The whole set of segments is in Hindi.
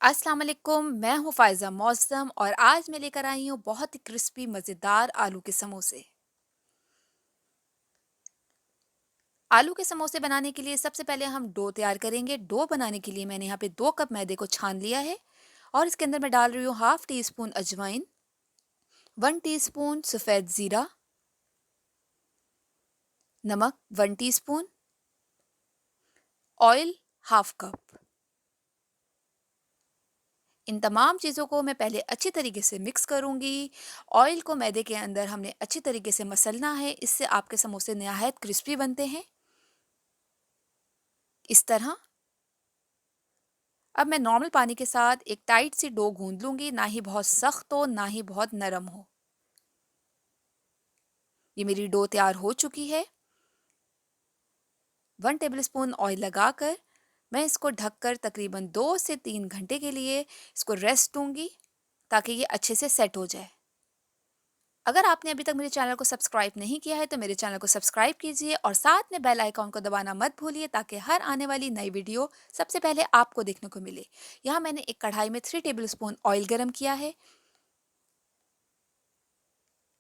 अस्सलाम वालेकुम, मैं हूँ फ़ायज़ा मौसम और आज मैं लेकर आई हूँ बहुत ही क्रिस्पी मज़ेदार आलू के समोसे। आलू के समोसे बनाने के लिए सबसे पहले हम डो तैयार करेंगे। डो बनाने के लिए मैंने यहाँ पे 2 कप मैदे को छान लिया है और इसके अंदर मैं डाल रही हूँ हाफ़ टी स्पून अजवाइन, 1 टीस्पून सफ़ेद ज़ीरा, नमक 1 टीस्पून, ऑयल हाफ़ कप। इन तमाम चीज़ों को मैं पहले अच्छी तरीके से मिक्स करूँगी। ऑयल को मैदे के अंदर हमने अच्छी तरीके से मसलना है, इससे आपके समोसे नहायत क्रिस्पी बनते हैं। इस तरह अब मैं नॉर्मल पानी के साथ एक टाइट सी डो गूंद लूंगी, ना ही बहुत सख्त हो ना ही बहुत नरम हो। ये मेरी डो तैयार हो चुकी है। 1 टेबल स्पून ऑयल लगाकर मैं इसको ढककर तकरीबन 2 से 3 घंटे के लिए इसको रेस्ट दूंगी ताकि ये अच्छे से सेट हो जाए। अगर आपने अभी तक मेरे चैनल को सब्सक्राइब नहीं किया है तो मेरे चैनल को सब्सक्राइब कीजिए और साथ में बेल आइकॉन को दबाना मत भूलिए ताकि हर आने वाली नई वीडियो सबसे पहले आपको देखने को मिले। यहाँ मैंने एक कढ़ाई में 3 टेबल स्पून ऑयल गरम किया है।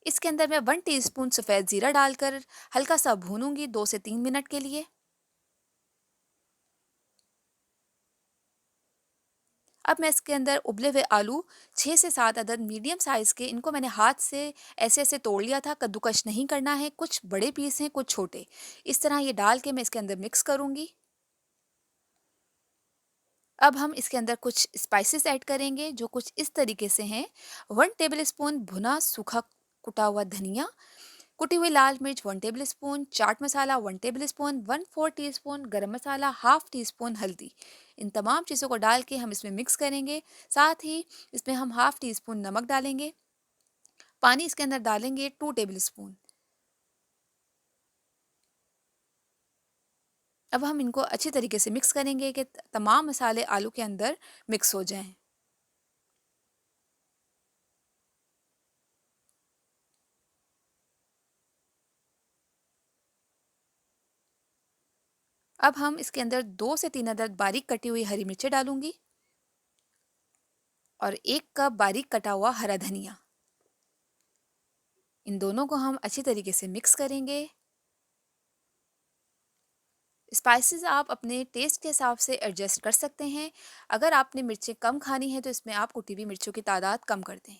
इसके अंदर मैं 1 टीस्पून सफ़ेद ज़ीरा डालकर हल्का सा भूनूंगी 2 से 3 मिनट के लिए। अब मैं इसके अंदर उबले हुए आलू 6 से 7 अदद मीडियम साइज़ के, इनको मैंने हाथ से ऐसे ऐसे तोड़ लिया था, कद्दूकश नहीं करना है। कुछ बड़े पीस हैं कुछ छोटे। इस तरह ये डाल के मैं इसके अंदर मिक्स करूंगी। अब हम इसके अंदर कुछ स्पाइसेस ऐड करेंगे जो कुछ इस तरीके से हैं। 1 टेबल स्पून भुना सूखा कुटा हुआ धनिया, कुटी हुई लाल मिर्च 1 table spoon, chaat masala 1 table spoon, 1/4 teaspoon गरम मसाला, हाफ टी स्पून हल्दी। इन तमाम चीज़ों को डाल के हम इसमें मिक्स करेंगे। साथ ही इसमें हम हाफ टी स्पून नमक डालेंगे। पानी इसके अंदर डालेंगे 2 टेबल स्पून। अब हम इनको अच्छी तरीके से मिक्स करेंगे कि तमाम मसाले आलू के अंदर मिक्स हो जाएं। अब हम इसके अंदर 2 से 3 अदद बारीक कटी हुई हरी मिर्चें डालूंगी और 1 कप बारीक कटा हुआ हरा धनिया। इन दोनों को हम अच्छी तरीके से मिक्स करेंगे। स्पाइसेस आप अपने टेस्ट के हिसाब से एडजस्ट कर सकते हैं। अगर आपने मिर्चें कम खानी है तो इसमें आप कुटी हुई मिर्चों की तादाद कम कर दें।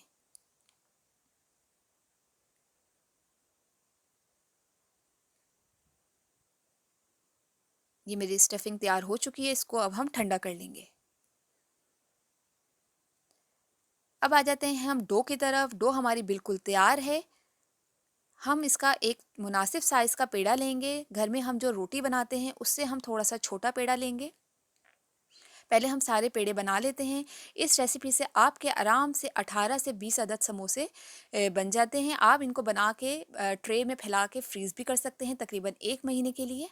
ये मेरी स्टफिंग तैयार हो चुकी है, इसको अब हम ठंडा कर लेंगे। अब आ जाते हैं हम डो की तरफ। डो हमारी बिल्कुल तैयार है। हम इसका एक मुनासिब साइज़ का पेड़ा लेंगे। घर में हम जो रोटी बनाते हैं उससे हम थोड़ा सा छोटा पेड़ा लेंगे। पहले हम सारे पेड़े बना लेते हैं। इस रेसिपी से आपके आराम से 18 से 20 अदद समोसे बन जाते हैं। आप इनको बना के ट्रे में फैला के फ्रीज़ भी कर सकते हैं तकरीबन 1 महीने के लिए।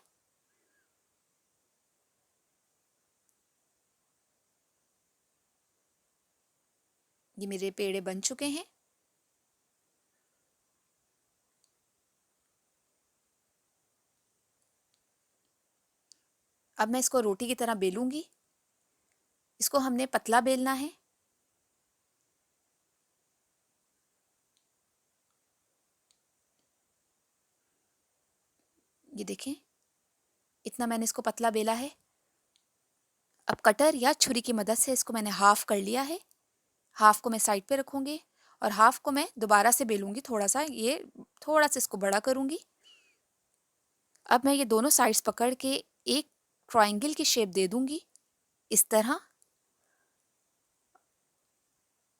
ये मेरे पेड़े बन चुके हैं। अब मैं इसको रोटी की तरह बेलूँगी। इसको हमने पतला बेलना है। ये देखें, इतना मैंने इसको पतला बेला है। अब कटर या छुरी की मदद से इसको मैंने हाफ़ कर लिया है। हाफ़ को मैं साइड पे रखूँगी और हाफ़ को मैं दोबारा से बेलूँगी थोड़ा-सा, ये थोड़ा-सा इसको बड़ा करूँगी। अब मैं ये दोनों साइड्स पकड़ के एक ट्रायंगल की शेप दे दूँगी इस तरह,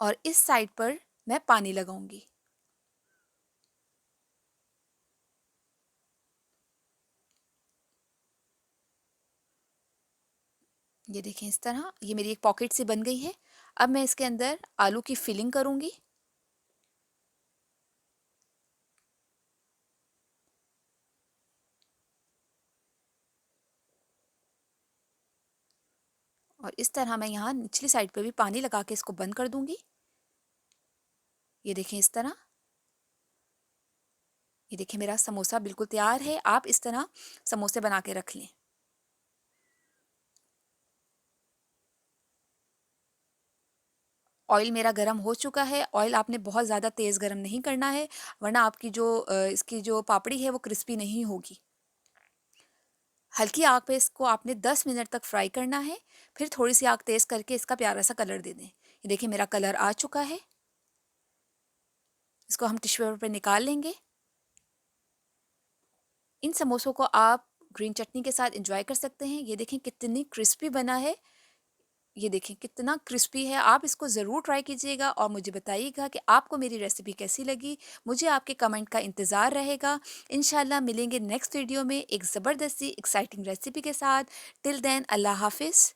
और इस साइड पर मैं पानी लगाऊँगी। ये देखें इस तरह, ये मेरी एक पॉकेट सी बन गई है। अब मैं इसके अंदर आलू की फिलिंग करूँगी। और इस तरह मैं यहाँ निचली साइड पे भी पानी लगा के इसको बंद कर दूँगी। ये देखें इस तरह। ये देखिए मेरा समोसा बिल्कुल तैयार है। आप इस तरह समोसे बना के रख लें। ऑयल मेरा गरम हो चुका है। ऑयल आपने बहुत ज़्यादा तेज़ गरम नहीं करना है, वरना आपकी जो इसकी जो पापड़ी है वो क्रिस्पी नहीं होगी। हल्की आग पे इसको आपने 10 मिनट तक फ्राई करना है, फिर थोड़ी सी आग तेज़ करके इसका प्यारा सा कलर दे दें। ये देखिए मेरा कलर आ चुका है। इसको हम टिश्यू पेपर पे निकाल लेंगे। इन समोसों को आप ग्रीन चटनी के साथ एंजॉय कर सकते हैं। ये देखें कितनी क्रिस्पी बना है। ये देखें कितना क्रिस्पी है। आप इसको ज़रूर ट्राई कीजिएगा और मुझे बताइएगा कि आपको मेरी रेसिपी कैसी लगी। मुझे आपके कमेंट का इंतज़ार रहेगा। इंशाल्लाह मिलेंगे नेक्स्ट वीडियो में एक ज़बरदस्ती एक्साइटिंग रेसिपी के साथ। टिल देन अल्लाह हाफ़िज़।